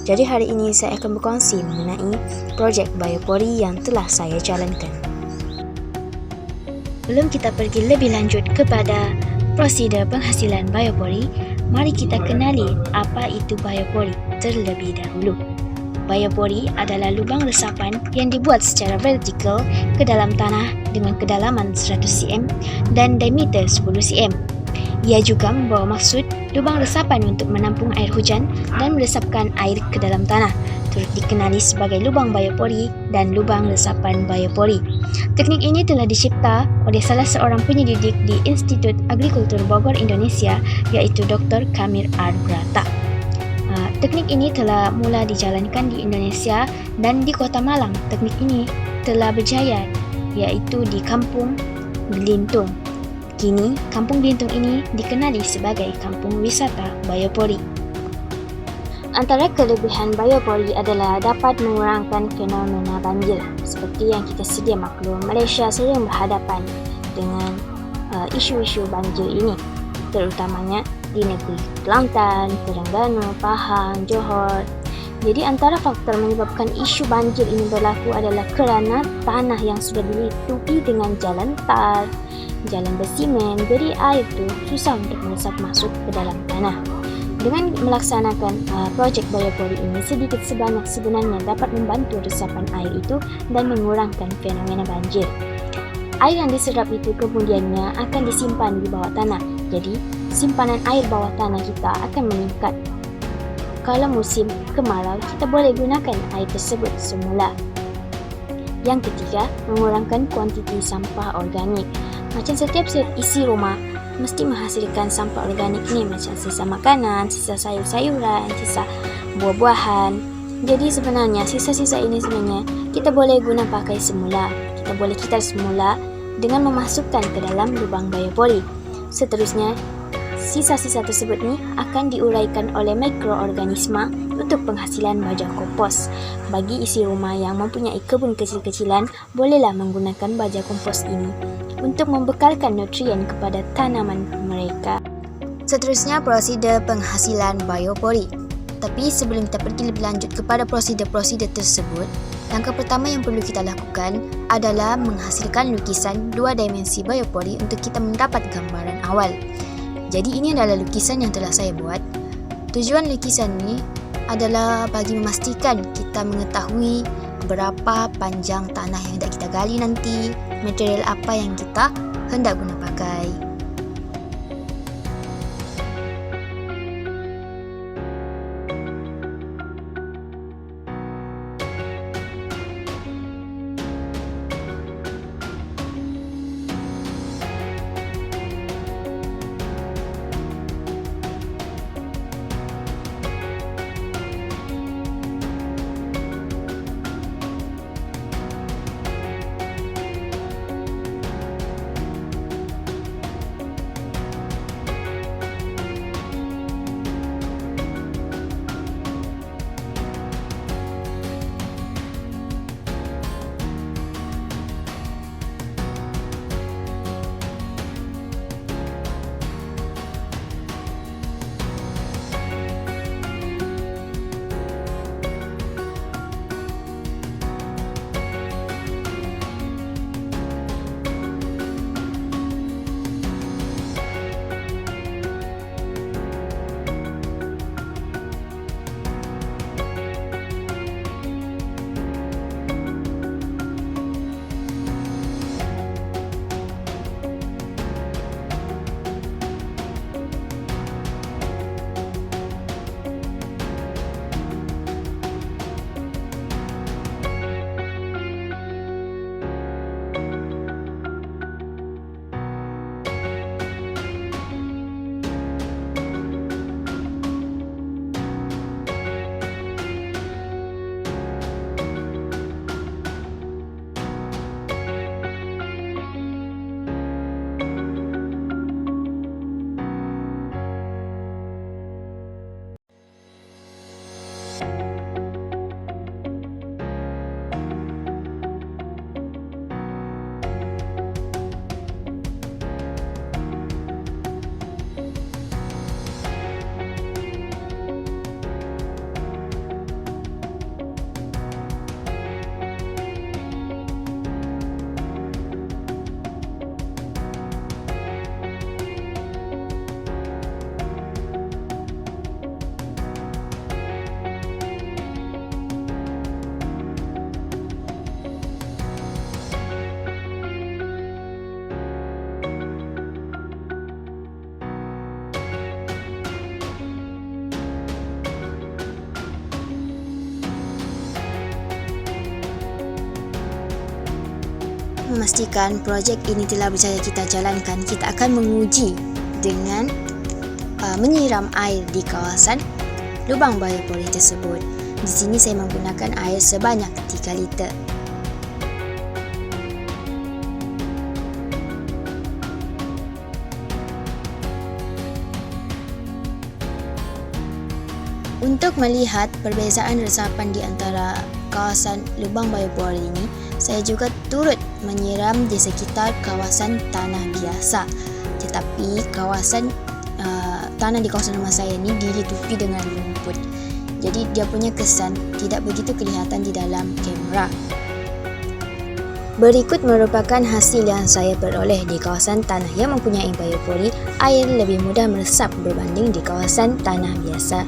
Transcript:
Jadi hari ini saya akan berkongsi mengenai projek biopori yang telah saya jalankan. Sebelum kita pergi lebih lanjut kepada prosedur penghasilan biopori, mari kita kenali apa itu biopori terlebih dahulu. Biopori adalah lubang resapan yang dibuat secara vertikal ke dalam tanah dengan kedalaman 100 cm dan diameter 10 cm. Ia juga membawa maksud lubang resapan untuk menampung air hujan dan meresapkan air ke dalam tanah, turut dikenali sebagai lubang biopori dan lubang resapan biopori. Teknik ini telah dicipta oleh salah seorang penyelidik di Institut Agrikultur Bogor, Indonesia, iaitu Dr. Kamir Arbrata. Teknik ini telah mula dijalankan di Indonesia dan di Kota Malang. Teknik ini telah berjaya, iaitu di Kampung Belintung. Kini, Kampung Belintung ini dikenali sebagai Kampung Wisata Biopori. Antara kelebihan biopori adalah dapat mengurangkan fenomena banjir. Seperti yang kita sedia maklum, Malaysia sering berhadapan dengan isu-isu banjir ini, terutamanya di negeri Kelantan, Terengganu, Pahang, Johor. Jadi antara faktor menyebabkan isu banjir ini berlaku adalah kerana tanah yang sudah ditutupi dengan jalan tar, jalan bersimen, jadi air tu susah untuk meresap masuk ke dalam tanah. Dengan melaksanakan projek biopori ini, sedikit sebanyak sebenarnya dapat membantu resapan air itu dan mengurangkan fenomena banjir. Air yang diserap itu kemudiannya akan disimpan di bawah tanah. Jadi, simpanan air bawah tanah kita akan meningkat. Kalau musim kemarau, kita boleh gunakan air tersebut semula. Yang ketiga, mengurangkan kuantiti sampah organik. Macam setiap isi rumah mesti menghasilkan sampah organik ni, macam sisa makanan, sisa sayur-sayuran, sisa buah-buahan. Jadi sebenarnya sisa-sisa ini sebenarnya kita boleh guna pakai semula. Kita boleh kitar semula dengan memasukkan ke dalam lubang biopori. Seterusnya, sisa-sisa tersebut ni akan diuraikan oleh mikroorganisma untuk penghasilan baja kompos. Bagi isi rumah yang mempunyai kebun kecil-kecilan, bolehlah menggunakan baja kompos ini untuk membekalkan nutrien kepada tanaman mereka. Seterusnya, prosedur penghasilan biopori. Tapi sebelum kita pergi lebih lanjut kepada prosedur-prosedur tersebut, langkah pertama yang perlu kita lakukan adalah menghasilkan lukisan 2 dimensi biopori untuk kita mendapat gambaran awal. Jadi ini adalah lukisan yang telah saya buat. Tujuan lukisan ini adalah bagi memastikan kita mengetahui berapa panjang tanah yang hendak kita gali nanti, material apa yang kita hendak guna pakai. memastikan projek ini telah berjaya kita jalankan, kita akan menguji dengan menyiram air di kawasan lubang biopori tersebut. Di sini saya menggunakan air sebanyak 3 liter. Untuk melihat perbezaan resapan di antara kawasan lubang biopori ini, saya juga turut menyiram di sekitar kawasan tanah biasa. Tetapi tanah di kawasan rumah saya ini ditutupi dengan rumput. Jadi dia punya kesan tidak begitu kelihatan di dalam kamera. Berikut merupakan hasil yang saya peroleh di kawasan tanah yang mempunyai biopori. Air lebih mudah meresap berbanding di kawasan tanah biasa.